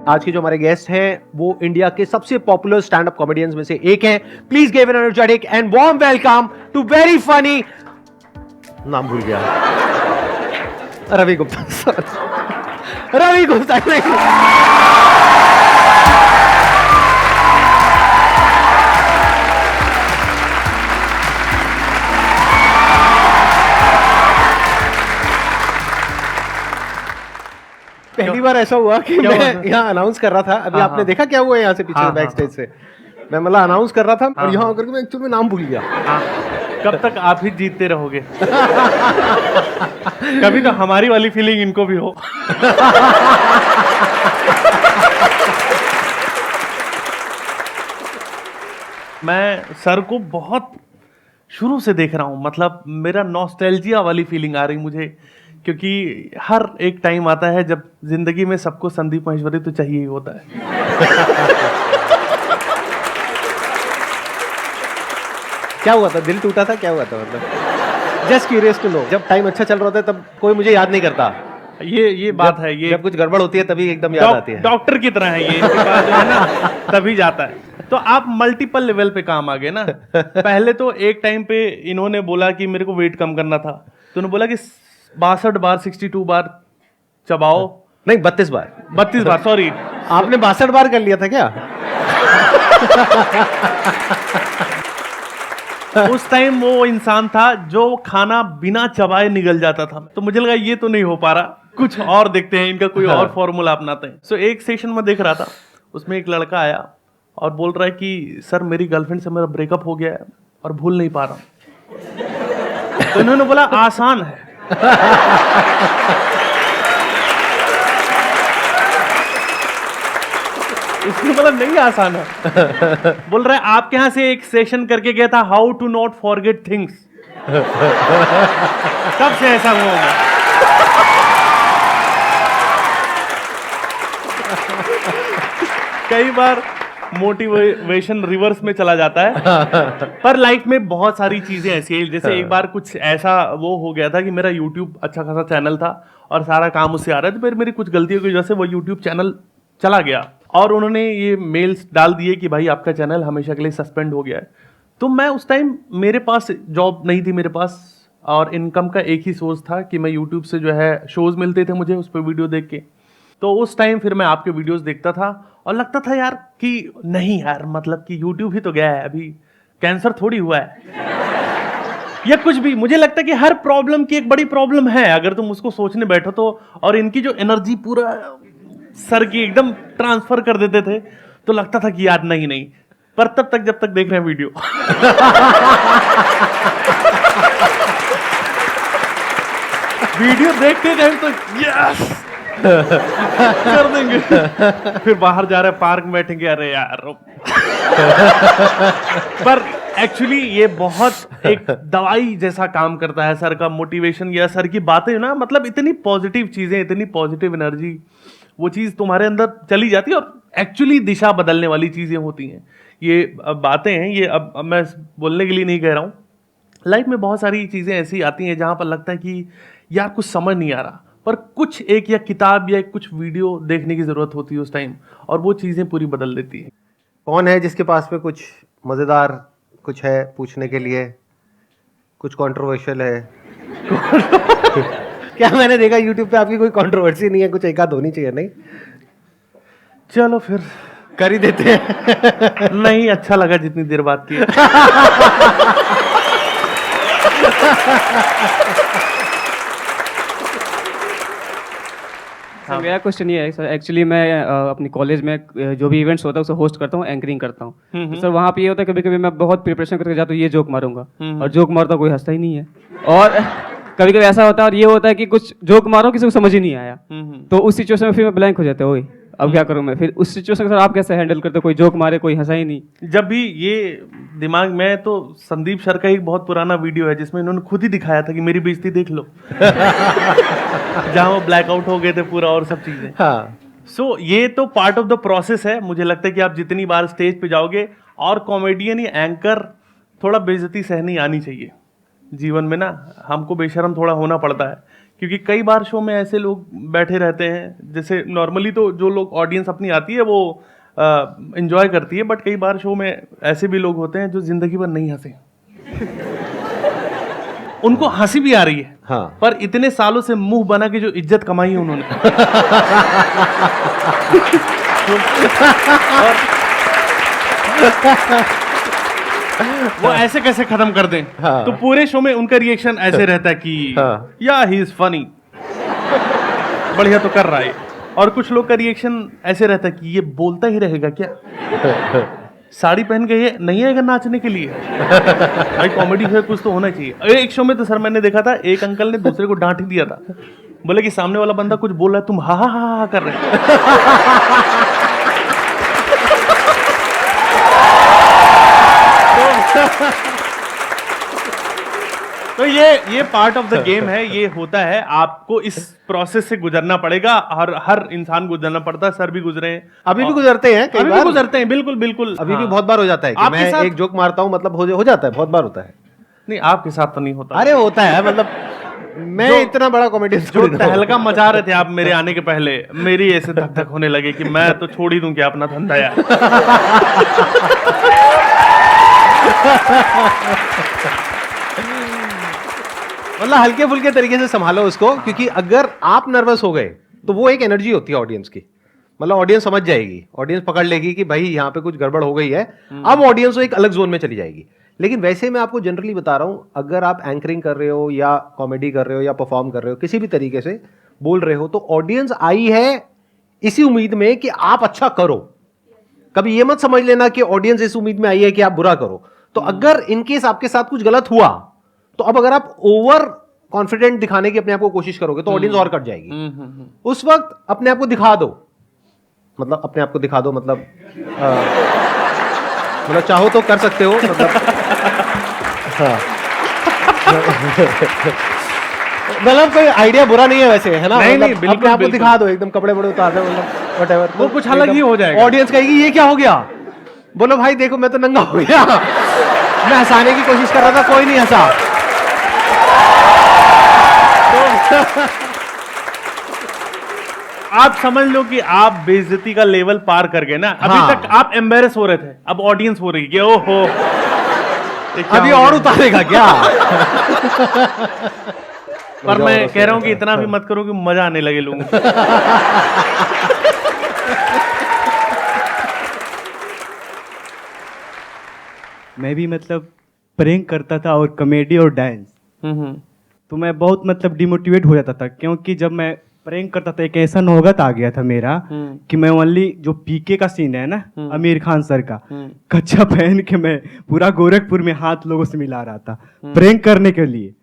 आज के जो हमारे गेस्ट हैं वो इंडिया के सबसे पॉपुलर स्टैंड अप कॉमेडियंस में से एक हैं। Please give an energetic and warm welcome to very funny, नाम भूल गया, रवि गुप्ता। रवि गुप्ता। पहली बार ऐसा हुआ कि मैं यहाँ अनाउंस कर रहा था, अभी आपने देखा क्या हुआ यहाँ से पीछे बैक स्टेज से, मैं मतलब अनाउंस कर रहा था और यहाँ होकर के मैं एक्चुअली नाम भूल गया। कब तक आप ही जीतते रहोगे? कभी तो हमारी वाली फीलिंग इनको भी हो। मैं सर को बहुत शुरू से देख रहा हूँ, मतलब मेरा नॉस्टैल्जिया वाली फीलिंग आ रही मुझे, क्योंकि हर एक टाइम आता है जब जिंदगी में सबको संदीप महेश्वरी तो चाहिए ही होता है। क्या हुआ था? दिल टूटा था? क्या हुआ था? मतलब जस्ट क्यूरियस टू नो। जब टाइम अच्छा चल रहा था तब कोई मुझे याद नहीं करता। ये बात है, ये जब कुछ गड़बड़ होती है तभी एकदम याद आती है। डॉक्टर की तरह है ये, इनके पास जो है ना तभी जाता है। तो आप मल्टीपल लेवल पे काम आ गए ना। पहले तो एक टाइम पे इन्होंने बोला कि मेरे को वेट कम करना था, तो उन्होंने बोला कि 62 बार 62 बार चबाओ, नहीं 32 बार 32 बार, सॉरी। आपने 62 बार कर लिया था क्या? उस टाइम वो इंसान था जो खाना बिना चबाए निगल जाता था, तो मुझे लगा ये तो नहीं हो पा रहा, कुछ और देखते हैं, इनका कोई और फॉर्मूला अपनाते हैं। सो एक सेशन में देख रहा था, उसमें एक लड़का आया और बोल रहा है कि सर मेरी गर्लफ्रेंड से मेरा ब्रेकअप हो गया है और भूल नहीं पा रहा। तो इन्होंने बोला आसान है। इसने बोला नहीं आसान है। बोल रहा है आपके यहां से एक सेशन करके गया था, how to not forget things. तब से ऐसा हुआ होगा। कई बार मोटिवेशन रिवर्स में चला जाता है, पर लाइफ में बहुत सारी चीजें ऐसी हैं। जैसे एक बार कुछ ऐसा वो हो गया था कि मेरा यूट्यूब अच्छा खासा चैनल था और सारा काम उससे आ रहा है, तो फिर मेरी कुछ गलतियों की वजह से वो यूट्यूब चैनल चला गया और उन्होंने ये मेल्स डाल दिए कि भाई आपका चैनल हमेशा के लिए सस्पेंड हो गया है। तो मैं उस टाइम, मेरे पास जॉब नहीं थी मेरे पास, और इनकम का एक ही सोर्स था कि मैं यूट्यूब से जो है शोज मिलते थे मुझे उस पर वीडियो देख के। तो उस टाइम फिर मैं आपके वीडियोस देखता था और लगता था यार कि नहीं यार, मतलब कि यूट्यूब ही तो गया है, अभी कैंसर थोड़ी हुआ है या कुछ भी। मुझे लगता है कि हर प्रॉब्लम की एक बड़ी प्रॉब्लम है अगर तुम उसको सोचने बैठो तो। और इनकी जो एनर्जी पूरा सर की एकदम ट्रांसफर कर देते थे, तो लगता था कि यार नहीं। पर तब तक जब तक देख रहे हैं वीडियो वीडियो देखते टाइम तो यस कर देंगे, फिर बाहर जा रहे हैं पार्क में बैठेंगे, अरे यार। पर एक्चुअली ये बहुत एक दवाई जैसा काम करता है सर का मोटिवेशन या सर की बातें ना, मतलब इतनी पॉजिटिव चीजें, इतनी पॉजिटिव एनर्जी, वो चीज तुम्हारे अंदर चली जाती है और एक्चुअली दिशा बदलने वाली चीजें होती हैं। ये बातें हैं, ये अब मैं बोलने के लिए नहीं कह रहा हूँ। लाइफ में बहुत सारी चीजें ऐसी आती हैं जहां पर लगता है कि यार कुछ समझ नहीं आ रहा, पर कुछ एक या किताब या कुछ वीडियो देखने की जरूरत होती है उस टाइम, और वो चीजें पूरी बदल देती है। कौन है जिसके पास में कुछ मजेदार कुछ है पूछने के लिए, कुछ कंट्रोवर्शियल है? क्या मैंने देखा यूट्यूब पे आपकी कोई कंट्रोवर्सी नहीं है, कुछ एक आध होनी चाहिए? नहीं, चलो फिर कर ही देते हैं। नहीं, अच्छा लगा जितनी देर बात की। सर मेरा क्वेश्चन ये है सर, एक्चुअली मैं अपनी कॉलेज में जो भी इवेंट्स होता है उसे होस्ट करता हूँ, एंकरिंग करता हूँ। तो सर वहाँ पे ये होता है कभी कभी मैं बहुत प्रिपरेशन करके जाता हूँ, ये जोक मारूंगा, और जोक मारता कोई हंसता ही नहीं है। और कभी कभी ऐसा होता है, और ये होता है कि कुछ जोक मारो किसी को समझ ही नहीं आया, तो उस सिचुएशन में फिर मैं ब्लैंक हो जाता हूँ, अब क्या करूं मैं? फिर उस सिचुएशन सर आप कैसे हैंडल करते हो? कोई जोक मारे कोई हंसा ही नहीं। जब भी ये दिमाग में, तो संदीप सर का एक बहुत पुराना वीडियो है जिसमें इन्होंने खुद ही दिखाया था कि मेरी बेइज्जती देख लो। जहां वो ब्लैकआउट हो गए थे पूरा और सब चीजें। हाँ, सो ये तो पार्ट ऑफ द प्रोसेस है। मुझे लगता है कि आप जितनी बार स्टेज पे जाओगे, और कॉमेडियन या एंकर थोड़ा बेइज्जती सहनी आनी चाहिए जीवन में ना। हमको बेशर्म थोड़ा होना पड़ता है क्योंकि कई बार शो में ऐसे लोग बैठे रहते हैं, जैसे नॉर्मली तो जो लोग ऑडियंस अपनी आती है वो एंजॉय करती है, बट कई बार शो में ऐसे भी लोग होते हैं जो जिंदगी भर नहीं हंसे। उनको हंसी भी आ रही है, हाँ। पर इतने सालों से मुंह बना के जो इज्जत कमाई है उन्होंने वो ऐसे कैसे खत्म कर दें। हाँ। तो पूरे शो में उनका रिएक्शन ऐसे रहता है कि हाँ। या ही इज फनी, बढ़िया तो कर रहा है। और कुछ लोग का रिएक्शन ऐसे रहता है कि ये बोलता ही रहेगा क्या, साड़ी पहन के ये नहीं आएगा नाचने के लिए। भाई कॉमेडी है, कुछ तो होना चाहिए। एक शो में तो सर मैंने देखा था, एक अंकल ने दूसरे को डांट ही दिया था, बोले कि सामने वाला बंदा कुछ बोल रहा है, तुम हा हा हा हा कर रहे हो। तो ये पार्ट ऑफ द गेम है, ये होता है, आपको इस प्रोसेस से गुजरना पड़ेगा। हर इंसान गुजरना पड़ता है, सर भी गुजरे हैं, अभी भी गुजरते हैं, कई अभी भी बार गुजरते हैं, बिल्कुल बिल्कुल। अभी भी हाँ। बहुत बार हो जाता है कि आपके मैं साथ- एक जोक मारता हूँ, मतलब हो जाता है, बहुत बार होता है। नहीं, आपके साथ तो नहीं होता। अरे होता है, मतलब मैं इतना बड़ा कॉमेडियन जो तहलका मचा रहे थे आप मेरे आने के पहले, मेरी ऐसे धक धक होने लगे कि मैं तो छोड़ ही दूं क्या अपना धंधा यार। मतलब हल्के फुल्के तरीके से संभालो उसको, क्योंकि अगर आप नर्वस हो गए तो वो एक एनर्जी होती है ऑडियंस की, मतलब ऑडियंस समझ जाएगी, ऑडियंस पकड़ लेगी कि भाई यहाँ पे कुछ गड़बड़ हो गई है। अब ऑडियंस एक अलग जोन में चली जाएगी। लेकिन वैसे मैं आपको जनरली बता रहा हूं, अगर आप एंकरिंग कर रहे हो या कॉमेडी कर रहे हो या परफॉर्म कर रहे हो, किसी भी तरीके से बोल रहे हो, तो ऑडियंस आई है इसी उम्मीद में कि आप अच्छा करो। कभी ये मत समझ लेना कि ऑडियंस इस उम्मीद में आई है कि आप बुरा करो। तो अगर इनकेस आपके साथ कुछ गलत हुआ, तो अब अगर आप ओवर कॉन्फिडेंट दिखाने की अपने आप को कोशिश करोगे तो ऑडियंस और कट जाएगी। उस वक्त अपने आप को दिखा दो, मतलब अपने आप को दिखा दो, मतलब चाहो तो कर सकते हो, मतलब हाँ। मतलब कोई आइडिया बुरा नहीं है वैसे, है ना? नहीं, मतलब नहीं, बिल्कुल, अपने आप को बिल्कुल। दिखा दो, एकदम कपड़े बड़े उतार दो, मतलब व्हाटएवर, वो कुछ अलग ही हो जाएगा। ऑडियंस कहेगी ये क्या हो गया, बोलो भाई देखो मैं तो नंगा हो गया, मैं हंसाने की कोशिश कर रहा था, कोई नहीं हंसा। आप समझ लो कि आप बेइज्जती का लेवल पार कर गए ना। अभी हाँ। तक आप एम्बेरस हो रहे थे, अब ऑडियंस हो रही है, ओहो ये क्या अभी हो और गया? उतारेगा क्या? पर मैं कह रहा हूं कि इतना भी मत करो कि मजा आने लगे लोगों को। मैं भी मतलब प्रैंक करता था और कॉमेडी और डांस, तो मैं बहुत मतलब डिमोटिवेट हो जाता था, क्योंकि जब मैं प्रैंक करता था एक ऐसा नौबत आ गया था मेरा कि मैं ओनली जो पीके का सीन है ना आमिर खान सर का, कच्चा पहन के मैं पूरा गोरखपुर में हाथ लोगों से मिला रहा था प्रैंक करने के लिए।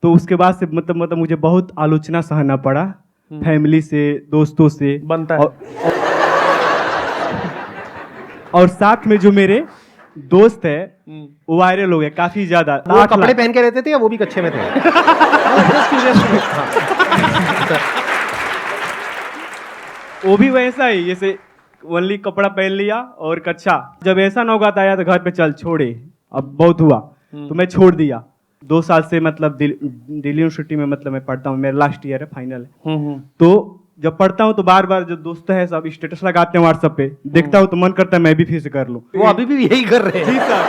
तो उसके बाद से मतलब मुझे बहुत आलोचना सहना पड़ा, फैमिली से, दोस्तों से बनता है। और साथ में जो मेरे दोस्त है वो वायरल हो गया काफी ज्यादा। वो 8 कपड़े लाख। पहन के रहते थे या वो भी कच्चे में थे? वो भी वैसा ही, जैसे ओनली कपड़ा पहन लिया और कच्चा। जब ऐसा नौगात आया तो घर पे चल छोड़े, अब बहुत हुआ तो मैं छोड़ दिया। 2 साल से मतलब दिल्ली यूनिवर्सिटी में मतलब मैं पढ़ता हूँ, मेरा लास्ट ईयर है, फाइनल है। तो जब पढ़ता हूँ तो बार बार जो दोस्त है सब स्टेटस लगाते हैं व्हाट्सएप पे, देखता हूँ तो मन करता है मैं भी फिर से कर लूँ। वो अभी भी यही कर रहे हैं। जी सर।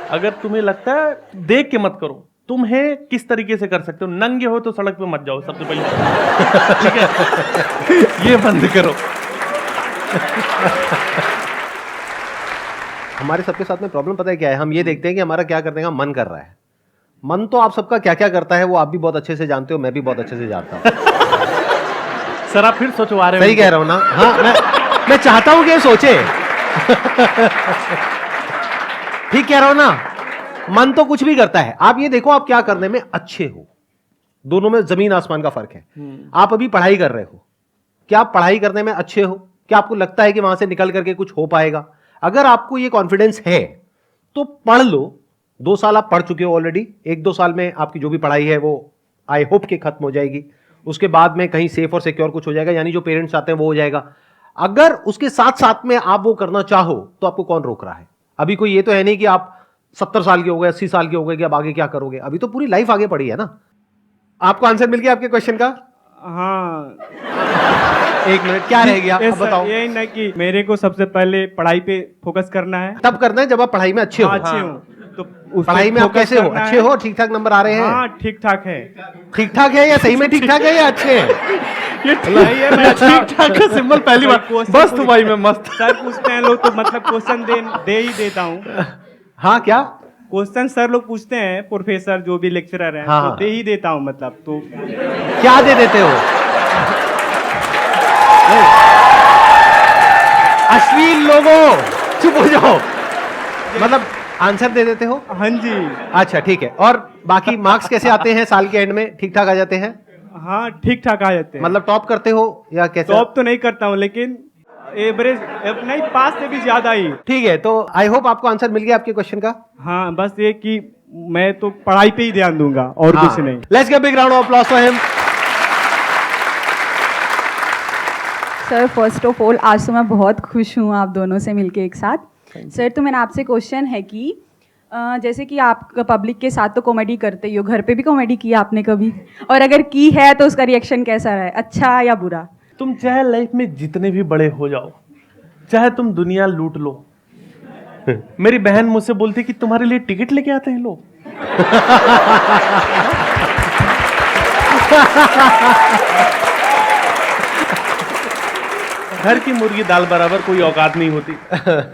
अगर तुम्हें लगता है, देख के मत करो, तुम्हें किस तरीके से कर सकते हो। नंगे हो तो सड़क पे मत जाओ सबसे पहले, ठीक है? ये बंद करो। हमारे सबके साथ में प्रॉब्लम पता है क्या है? हम ये देखते हैं कि हमारा क्या करने का मन कर रहा है। मन तो आप सबका क्या क्या करता है वो आप भी बहुत अच्छे से जानते हो, मैं भी बहुत अच्छे से जानता हूँ। सर आप फिर सोचवा रहे हो। सही कह रहा हूँ ना? हाँ, मैं चाहता हूं कि ये सोचे। ठीक कह रहा हूं ना? मन तो कुछ भी करता है। आप ये देखो आप क्या करने में अच्छे हो, दोनों में जमीन आसमान का फर्क है। आप अभी पढ़ाई कर रहे हो, क्या आप पढ़ाई करने में अच्छे हो? क्या आपको लगता है कि वहां से निकल करके कुछ हो पाएगा? अगर आपको ये कॉन्फिडेंस है तो पढ़ लो। 2 साल आप पढ़ चुके हो ऑलरेडी, 1-2 साल में आपकी जो भी पढ़ाई है वो आई होप कि खत्म हो जाएगी। उसके बाद में कहीं सेफ और सिक्योर कुछ हो जाएगा, यानी जो पेरेंट्स चाहते हैं वो हो जाएगा। अगर उसके साथ साथ में आप वो करना चाहो तो आपको कौन रोक रहा है? अभी कोई ये तो है नहीं कि आप 70 साल के हो गए, 80 साल के हो गए कि अब आगे क्या करोगे। अभी तो पूरी लाइफ आगे पड़ी है ना। आपको आंसर मिल गया आपके क्वेश्चन का? हाँ, एक मिनट, क्या रह गया अब बताओ। यही ना कि मेरे को सबसे पहले पढ़ाई पे फोकस करना है। तब करना है जब आप पढ़ाई में अच्छे हो। हाँ, अच्छे हो तो उस पे पढ़ाई में आप focus कैसे हो? करना अच्छे है। हो? ठीक ठाक नंबर आ रहे हैं? हाँ, ठीक ठाक है। ठीक ठाक है या सही में ठीक ठाक है या अच्छे हैं? ये नहीं है, मैं ठीक ठाक का सिंबल पहली बार। बस तू भाई मैं मस्त। सर पूछते हैं लोग तो मतलब क्वेश्चन दे ही देता हूँ। हाँ, क्या क्वेश्चन सर लोग पूछते हैं, प्रोफेसर जो भी लेक्चरर हैं, हाँ। तो दे ही देता हूँ मतलब। तो क्या दे देते हो? अश्लील लोगों, चुप हो जाओ। मतलब आंसर दे देते हो? हाँ जी। अच्छा, ठीक है। और बाकी मार्क्स कैसे आते हैं साल के एंड में? ठीक ठाक आ जाते हैं? हाँ, ठीक ठाक आ जाते हैं। मतलब टॉप करते हो या कैसे? टॉप तो नहीं करता हूँ, लेकिन एवरेज नहीं, पास से भी ज्यादा ही। ठीक है, तो आई होप आपको आंसर मिल गया आपके क्वेश्चन का। हाँ, बस ये कि मैं तो पढ़ाई पे ही ध्यान दूंगा और कुछ नहीं। Let's give big round of applause for him. Sir first of all आज तो मैं बहुत खुश हूँ आप दोनों से मिलके एक साथ। सर तो मेरा आपसे क्वेश्चन है कि जैसे कि आप पब्लिक के साथ तो कॉमेडी करते ही हो, घर पे भी कॉमेडी की आपने कभी? और अगर की है तो उसका रिएक्शन कैसा रहा है, अच्छा या बुरा? तुम चाहे लाइफ में जितने भी बड़े हो जाओ, चाहे तुम दुनिया लूट लो, मेरी बहन मुझसे बोलती कि तुम्हारे लिए टिकट लेके आते हैं लोग। घर की मुर्गी दाल बराबर कोई औकात नहीं होती।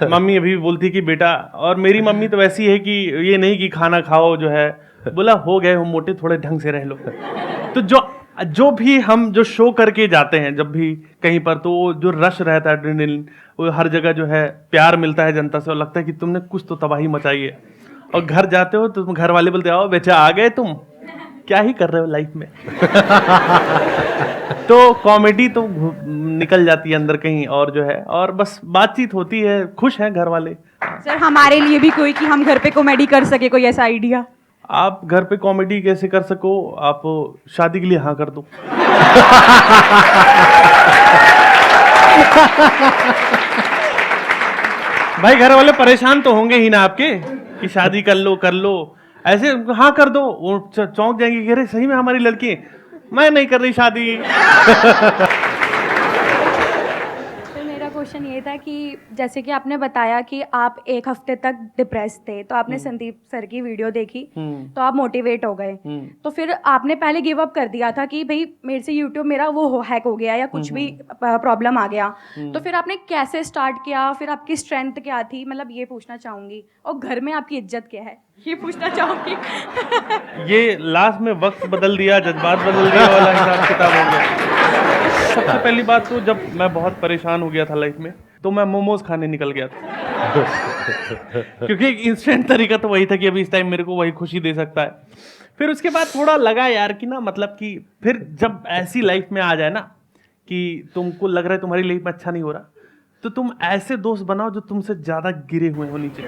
मम्मी अभी भी बोलती कि बेटा, और मेरी मम्मी तो ऐसी है कि ये नहीं कि खाना खाओ जो है, बोला हो गए हो मोटे, थोड़े ढंग से रह लो। तो जो भी हम जो शो करके जाते हैं जब भी कहीं पर, तो वो जो रश रहता है, एड्रेनलिन, वो हर जगह जो है प्यार मिलता है जनता से, और लगता है कि तुमने कुछ तो तबाही मचाई है। और घर जाते हो तो तुम घर वाले बोलते आओ बेचा आ गए, तुम क्या ही कर रहे हो लाइफ में। तो कॉमेडी तो निकल जाती है अंदर कहीं और जो है, और बस बातचीत होती है, खुश हैं घर वाले। सर हमारे लिए भी कोई कि हम घर पे कॉमेडी कर सके, कोई ऐसा आइडिया? आप घर पे कॉमेडी कैसे कर सको? आप शादी के लिए हाँ कर दो। भाई घर वाले परेशान तो होंगे ही ना आपके कि शादी कर लो ऐसे हाँ कर दो, वो चौंक जाएंगे कि अरे सही में हमारी लड़की है। मैं नहीं कर रही शादी। तो मेरा क्वेश्चन ये था कि जैसे कि आपने बताया कि आप एक हफ्ते तक डिप्रेस थे, तो आपने संदीप सर की वीडियो देखी तो आप मोटिवेट हो गए, तो फिर आपने पहले गिव अप कर दिया था कि भाई मेरे से यूट्यूब मेरा वो हैक हो गया या कुछ भी प्रॉब्लम आ गया, तो फिर आपने कैसे स्टार्ट किया, फिर आपकी स्ट्रेंथ क्या थी, मतलब ये पूछना चाहूंगी। और घर में आपकी इज्जत क्या है, ये पूछना चाहूंगी। ये लास्ट में वक्त बदल दिया, जज्बात बदल दिया वाला हिसाब किताब हो गया। सबसे पहली बात तो जब मैं बहुत परेशान हो गया था लाइफ में, तो मैं मोमोज खाने निकल गया था। क्योंकि एक इंस्टेंट तरीका तो वही था कि अभी इस टाइम मेरे को वही खुशी दे सकता है। फिर उसके बाद थोड़ा लगा यार कि ना, मतलब कि फिर जब ऐसी लाइफ में आ जाए ना कि तुमको लग रहा है तुम्हारी लाइफ में अच्छा नहीं हो रहा, तो तुम ऐसे दोस्त बनाओ जो तुमसे ज्यादा गिरे हुए हो नीचे।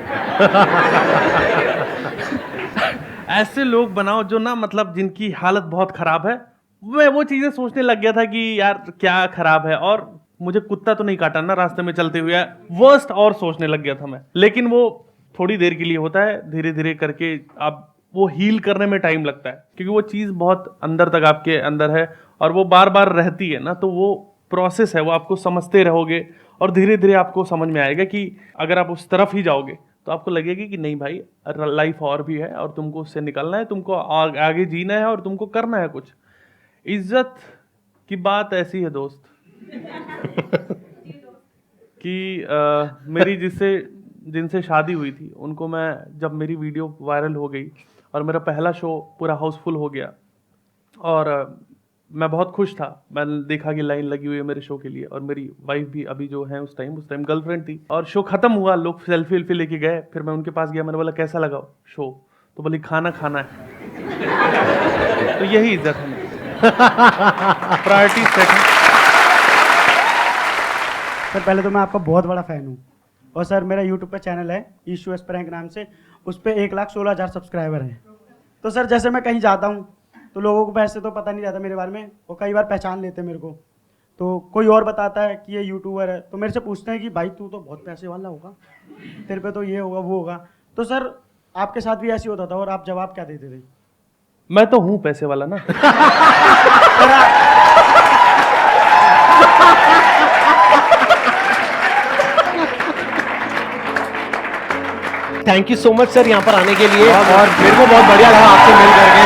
ऐसे लोग बनाओ जो ना, मतलब जिनकी हालत बहुत खराब है। मैं वो चीजें सोचने लग गया था कि यार क्या खराब है, और मुझे कुत्ता तो नहीं काटा ना रास्ते में चलते हुए, वर्स्ट और सोचने लग गया था मैं। लेकिन वो थोड़ी देर के लिए होता है, धीरे धीरे करके आप वो हील करने में टाइम लगता है, क्योंकि वो चीज़ बहुत अंदर तक आपके अंदर है और वो बार बार रहती है ना, तो वो प्रोसेस है, वो आपको समझते रहोगे और धीरे धीरे आपको समझ में आएगा कि अगर आप उस तरफ ही जाओगे तो आपको लगेगा कि नहीं भाई, लाइफ और भी है और तुमको उससे निकलना है, तुमको आगे जीना है और तुमको करना है कुछ। इज्जत की बात ऐसी है दोस्त कि मेरी जिनसे शादी हुई थी उनको मैं, जब मेरी वीडियो वायरल हो गई और मेरा पहला शो पूरा हाउसफुल हो गया और मैं बहुत खुश था। मैंने देखा कि लाइन लगी हुई है मेरे शो के लिए, और मेरी वाइफ भी अभी जो है उस टाइम गर्लफ्रेंड थी, और शो खत्म हुआ, लोग सेल्फी वेल्फी लेके गए, फिर मैं उनके पास गया, मैंने बोला कैसा लगा शो, तो बोली खाना खाना है। तो यही इज्जत है, प्रायोरिटी सेट है। सर पहले तो मैं आपका बहुत बड़ा फ़ैन हूँ, और सर मेरा यूट्यूब पे चैनल है ईशू एस प्रैंक नाम से, उस पर 1,16,000 सब्सक्राइबर हैं। तो सर जैसे मैं कहीं जाता हूँ तो लोगों को वैसे तो पता नहीं रहता मेरे बारे में, वो कई बार पहचान लेते हैं मेरे को, तो कोई और बताता है कि ये यूट्यूबर है, तो मेरे से पूछते हैं कि भाई तू तो बहुत पैसे वाला होगा, तेरे पे तो ये होगा वो होगा। तो सर आपके साथ भी ऐसे होता था और आप जवाब क्या देते थे? मैं तो हूं पैसे वाला ना। Thank you so much sir यहाँ पर आने के लिए, और मेरे को बहुत बढ़िया लगा आपसे मिल करके।